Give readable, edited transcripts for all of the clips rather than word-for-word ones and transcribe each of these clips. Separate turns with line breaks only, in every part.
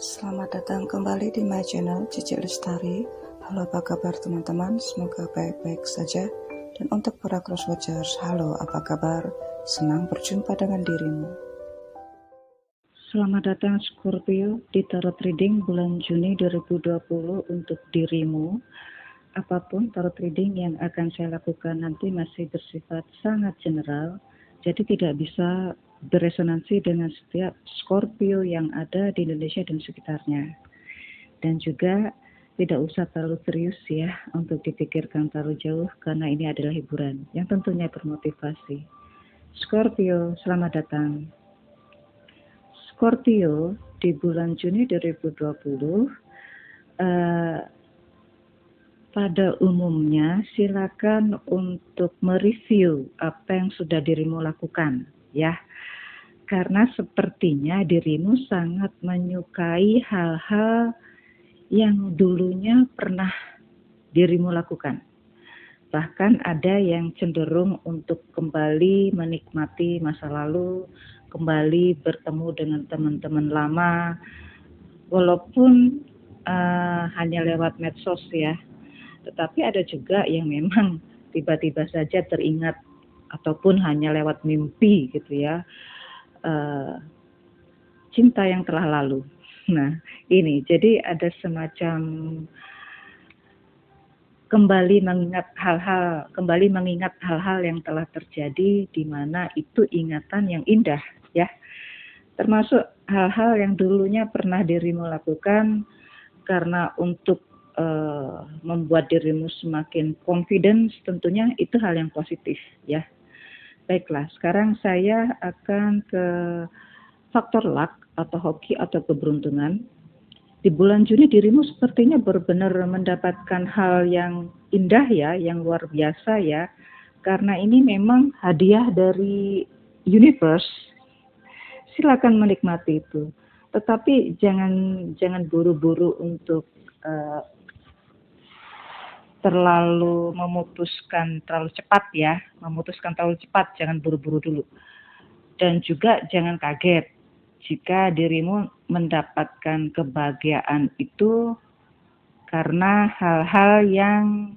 Selamat datang kembali di my channel Cici Lestari. Halo, apa kabar teman-teman? Semoga baik-baik saja. Dan untuk para crosswatchers, halo, apa kabar? Senang berjumpa dengan dirimu. Selamat datang Scorpio di Tarot Reading bulan Juni 2020 untuk dirimu. Apapun tarot reading yang akan saya lakukan nanti masih bersifat sangat general, jadi tidak bisa beresonansi dengan setiap Scorpio yang ada di Indonesia dan sekitarnya. Dan juga tidak usah terlalu serius ya untuk dipikirkan terlalu jauh, karena ini adalah hiburan yang tentunya bermotivasi. Scorpio, selamat datang. Scorpio di bulan Juni 2020 pada umumnya silakan untuk mereview apa yang sudah dirimu lakukan ya. Karena sepertinya dirimu sangat menyukai hal-hal yang dulunya pernah dirimu lakukan. Bahkan ada yang cenderung untuk kembali menikmati masa lalu, kembali bertemu dengan teman-teman lama, walaupun hanya lewat medsos ya. Tetapi ada juga yang memang tiba-tiba saja teringat ataupun hanya lewat mimpi gitu ya, cinta yang telah lalu. Nah ini jadi ada semacam kembali mengingat hal-hal yang telah terjadi, di mana itu ingatan yang indah ya, termasuk hal-hal yang dulunya pernah dirimu lakukan karena untuk membuat dirimu semakin confidence, tentunya itu hal yang positif ya. Baiklah, sekarang saya akan ke faktor luck atau hoki atau keberuntungan. Di bulan Juni dirimu sepertinya benar-benar mendapatkan hal yang indah ya, yang luar biasa ya, karena ini memang hadiah dari universe. Silakan menikmati itu, tetapi jangan buru-buru untuk terlalu memutuskan terlalu cepat ya, jangan buru-buru dulu. Dan juga jangan kaget jika dirimu mendapatkan kebahagiaan itu karena hal-hal yang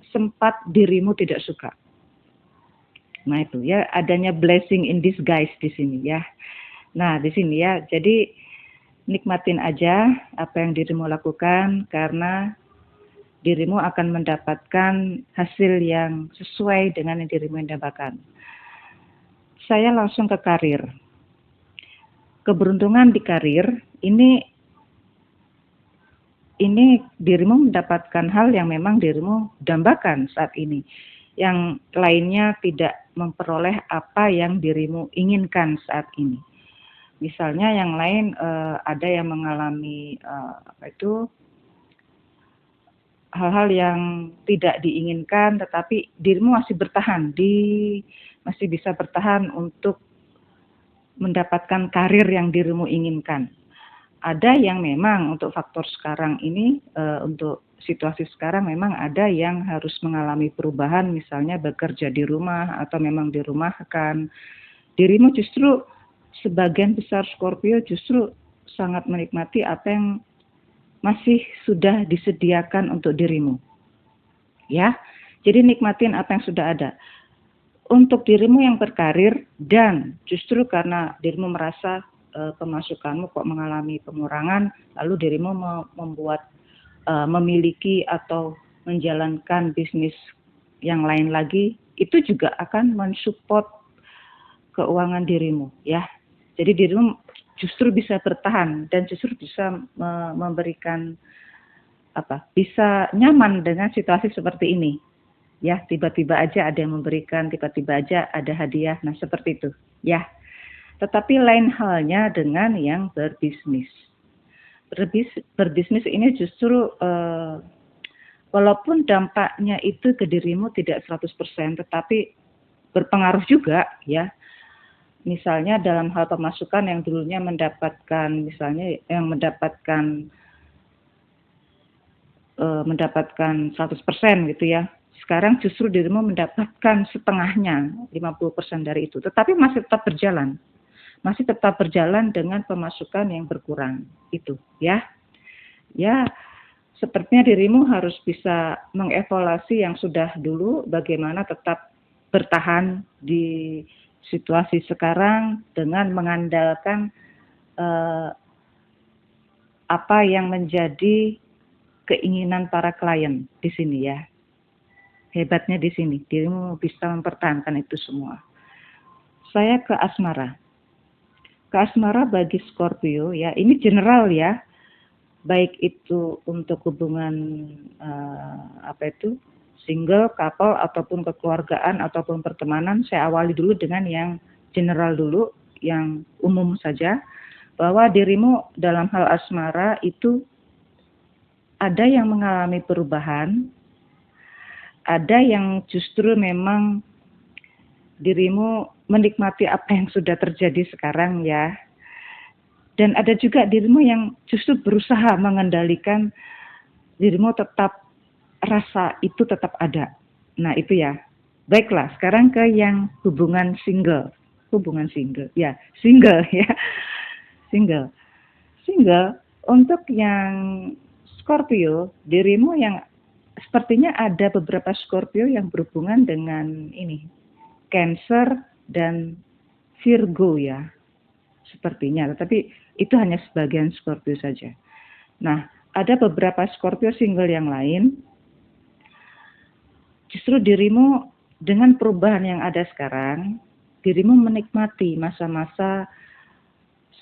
sempat dirimu tidak suka. Nah itu ya, adanya blessing in disguise di sini ya. Nah di sini ya, jadi nikmatin aja apa yang dirimu lakukan, karena dirimu akan mendapatkan hasil yang sesuai dengan yang dirimu dapatkan. Saya langsung ke karir. Keberuntungan di karir ini dirimu mendapatkan hal yang memang dirimu dambakan saat ini. Yang lainnya tidak memperoleh apa yang dirimu inginkan saat ini. Misalnya yang lain ada yang mengalami hal-hal yang tidak diinginkan, tetapi dirimu masih masih bisa bertahan untuk mendapatkan karir yang dirimu inginkan. Ada yang memang untuk faktor sekarang ini, untuk situasi sekarang memang ada yang harus mengalami perubahan, misalnya bekerja di rumah atau memang dirumahkan. Dirimu justru sebagian besar Scorpio justru sangat menikmati apa yang masih sudah disediakan untuk dirimu. Ya, jadi nikmatin apa yang sudah ada. Untuk dirimu yang berkarir, dan justru karena dirimu merasa pemasukanmu kok mengalami pengurangan, lalu dirimu memiliki atau menjalankan bisnis yang lain lagi, itu juga akan mensupport keuangan dirimu ya. Jadi dirimu justru bisa bertahan dan justru bisa memberikan bisa nyaman dengan situasi seperti ini ya. Tiba-tiba aja ada yang memberikan, tiba-tiba aja ada hadiah, nah seperti itu ya. Tetapi lain halnya dengan yang berbisnis. Berbisnis ini justru walaupun dampaknya itu ke dirimu tidak 100%, tetapi berpengaruh juga ya. Misalnya dalam hal pemasukan yang dulunya mendapatkan 100% gitu ya. Sekarang justru dirimu mendapatkan setengahnya, 50% dari itu. Tetapi masih tetap berjalan. masih tetap berjalan dengan pemasukan yang berkurang. Itu ya. Ya, sepertinya dirimu harus bisa mengevaluasi yang sudah dulu, bagaimana tetap bertahan di situasi sekarang dengan mengandalkan eh, apa yang menjadi keinginan para klien di sini ya. Hebatnya di sini, dirimu bisa mempertahankan itu semua. Saya ke asmara. Ke asmara bagi Scorpio ya, ini general ya, baik itu untuk hubungan apa itu single, couple ataupun kekeluargaan ataupun pertemanan. Saya awali dulu dengan yang general dulu, yang umum saja, bahwa dirimu dalam hal asmara itu ada yang mengalami perubahan, ada yang justru memang dirimu menikmati apa yang sudah terjadi sekarang ya. Dan ada juga dirimu yang justru berusaha mengendalikan dirimu tetap rasa itu tetap ada. Nah itu ya. Baiklah, sekarang ke yang hubungan single. Hubungan single, ya single ya. Single. Single, untuk yang Scorpio, dirimu yang sepertinya ada beberapa Scorpio yang berhubungan dengan ini, Cancer dan Virgo ya, sepertinya. Tetapi itu hanya sebagian Scorpio saja. Nah, ada beberapa Scorpio single yang lain, justru dirimu dengan perubahan yang ada sekarang, dirimu menikmati masa-masa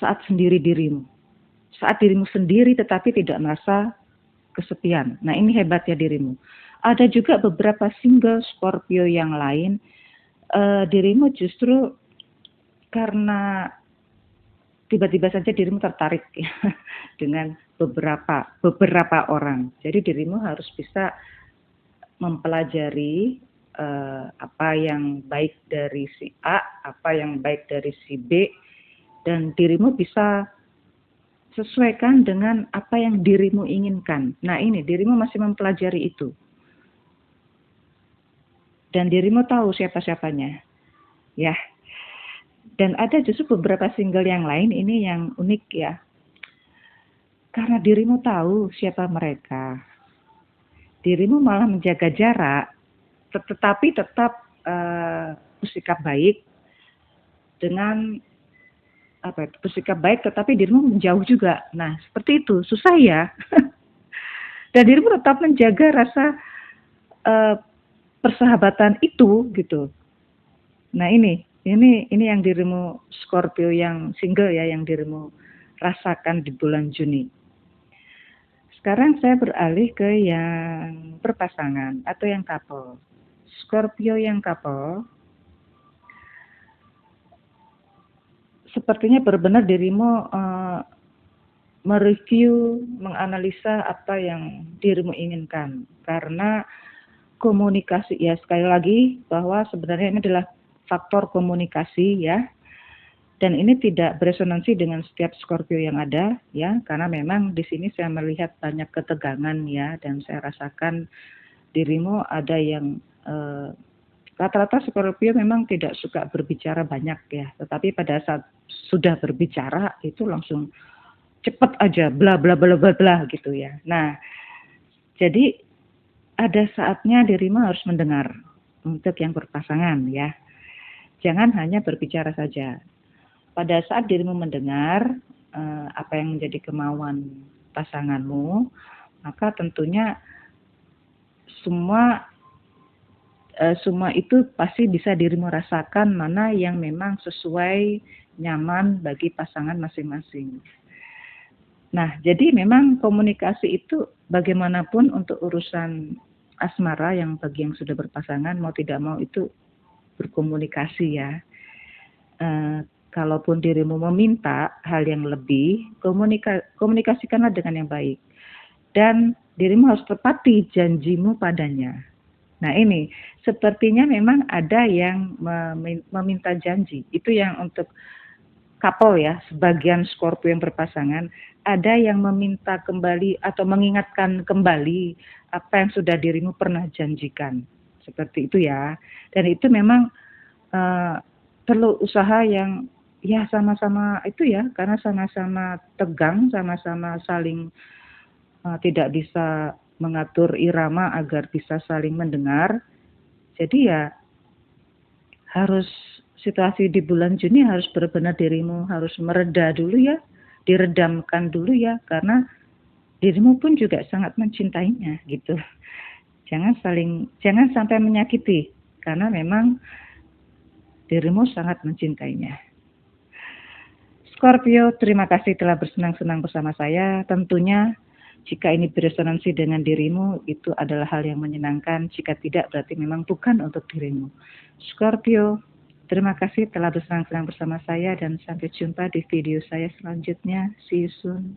saat sendiri dirimu. Saat dirimu sendiri tetapi tidak merasa kesepian. Nah ini hebatnya dirimu. Ada juga beberapa single Scorpio yang lain, dirimu justru karena tiba-tiba saja dirimu tertarik ya, dengan beberapa orang. Jadi dirimu harus bisa mempelajari apa yang baik dari si A, apa yang baik dari si B, dan dirimu bisa sesuaikan dengan apa yang dirimu inginkan. Nah ini, dirimu masih mempelajari itu. Dan dirimu tahu siapa-siapanya. Ya. Dan ada justru beberapa single yang lain, ini yang unik ya. Karena dirimu tahu siapa mereka. Dirimu malah menjaga jarak, tetapi tetap bersikap baik dengan bersikap baik, tetapi dirimu menjauh juga. Nah, seperti itu, susah ya. Dan dirimu tetap menjaga rasa persahabatan itu, gitu. Nah, ini yang dirimu Scorpio yang single ya, yang dirimu rasakan di bulan Juni. Sekarang saya beralih ke yang berpasangan atau yang couple. Scorpio yang couple, sepertinya benar-benar dirimu mereview, menganalisa apa yang dirimu inginkan. Karena komunikasi, ya sekali lagi bahwa sebenarnya ini adalah faktor komunikasi ya. Dan ini tidak beresonansi dengan setiap Scorpio yang ada ya, karena memang di sini saya melihat banyak ketegangan ya, dan saya rasakan dirimu ada yang rata-rata Scorpio memang tidak suka berbicara banyak ya, tetapi pada saat sudah berbicara itu langsung cepet aja bla bla bla bla bla gitu ya. Nah, jadi ada saatnya dirimu harus mendengar untuk yang berpasangan ya. Jangan hanya berbicara saja. Pada saat dirimu mendengar apa yang menjadi kemauan pasanganmu, maka tentunya semua itu pasti bisa dirimu rasakan mana yang memang sesuai, nyaman bagi pasangan masing-masing. Nah, jadi memang komunikasi itu bagaimanapun untuk urusan asmara yang bagi yang sudah berpasangan mau tidak mau itu berkomunikasi ya. Kalaupun dirimu meminta hal yang lebih, komunikasikanlah dengan yang baik. Dan dirimu harus tepati janjimu padanya. Nah ini, sepertinya memang ada yang meminta janji. Itu yang untuk couple ya, sebagian Scorpio yang berpasangan, ada yang meminta kembali atau mengingatkan kembali apa yang sudah dirimu pernah janjikan. Seperti itu ya. Dan itu memang perlu usaha yang ya sama-sama itu ya, karena sama-sama tegang, sama-sama saling tidak bisa mengatur irama agar bisa saling mendengar. Jadi ya harus situasi di bulan Juni harus benar-benar dirimu harus mereda dulu ya, diredamkan dulu ya, karena dirimu pun juga sangat mencintainya gitu. Jangan sampai menyakiti, karena memang dirimu sangat mencintainya. Scorpio, terima kasih telah bersenang-senang bersama saya. Tentunya jika ini beresonansi dengan dirimu, itu adalah hal yang menyenangkan. Jika tidak, berarti memang bukan untuk dirimu. Scorpio, terima kasih telah bersenang-senang bersama saya dan sampai jumpa di video saya selanjutnya. See you soon.